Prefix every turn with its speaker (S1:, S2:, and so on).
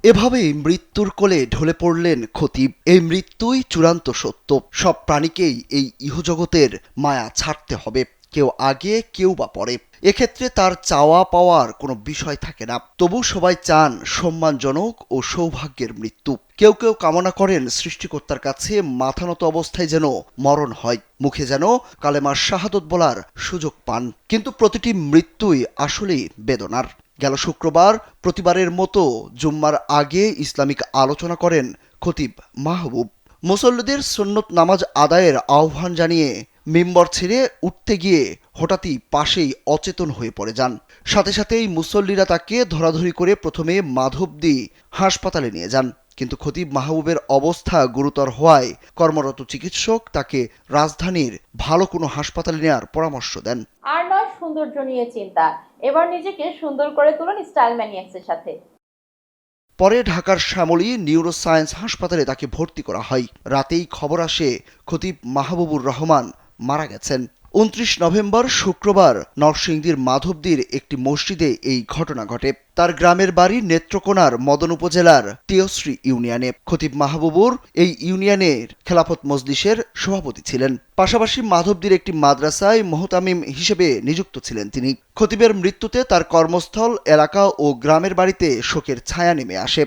S1: এভাবেই মৃত্যুর কোলে ঢলে পড়লেন খতিব। এই মৃত্যুই চূড়ান্ত সত্য। সব প্রাণীকেই এই ইহজগতের মায়া ছাড়তে হবে, কেউ আগে কেউ বা পরে। এক্ষেত্রে তার চাওয়া পাওয়ার কোনো বিষয় থাকে না। তবু সবাই চান সম্মানজনক ও সৌভাগ্যের মৃত্যু। কেউ কেউ কামনা করেন সৃষ্টিকর্তার কাছে মাথানত অবস্থায় যেন মরণ হয়, মুখে যেন কালেমার শাহাদত বলার সুযোগ পান। কিন্তু প্রতিটি মৃত্যুই আসলেই বেদনার। গেল শুক্রবার প্রতিবারের মতো জুম্মার আগে ইসলামিক আলোচনা করেন খতিব মাহবুব। মুসল্লিদের সুন্নত নামাজ আদায়ের আহ্বান জানিয়ে মিম্বর ছেড়ে উঠতে গিয়ে হঠাৎই পাশেই অচেতন হয়ে পড়ে যান। সাথে সাথেই মুসল্লিরা তাকে ধরাধরি করে প্রথমে মাধবদী হাসপাতালে নিয়ে যান। কিন্তু খতিব মাহবুবের অবস্থা গুরুতর হওয়ায় কর্মরত চিকিৎসক তাকে রাজধানীর ভালো কোনো হাসপাতালে নেওয়ার পরামর্শ দেন।
S2: আর নয় সৌন্দর্য নিয়ে চিন্তা, এবার নিজেকে সুন্দর করে তুলুন স্টাইল ম্যানিয়াক্সের সাথে।
S1: পরে ঢাকার শ্যামলী নিউরোসায়েন্স হাসপাতালে তাকে ভর্তি করা হয়। রাতেই খবর আসে খতিব মাহবুবুর রহমান মারা গেছেন। ২৯ নভেম্বর শুক্রবার নরসিংদীর মাধবদীর একটি মসজিদে এই ঘটনা ঘটে। তার গ্রামের বাড়ি নেত্রকোনার মদন উপজেলার টিয়শ্রী ইউনিয়নে। খতিব মাহবুবুর এই ইউনিয়নের খেলাফত মজলিসের সভাপতি ছিলেন। পাশাপাশি মাধবদীর একটি মাদ্রাসায় মুহতামিম হিসেবে নিযুক্ত ছিলেন তিনি। খতিবের মৃত্যুতে তার কর্মস্থল, এলাকা ও গ্রামের বাড়িতে শোকের ছায়া নেমে আসে।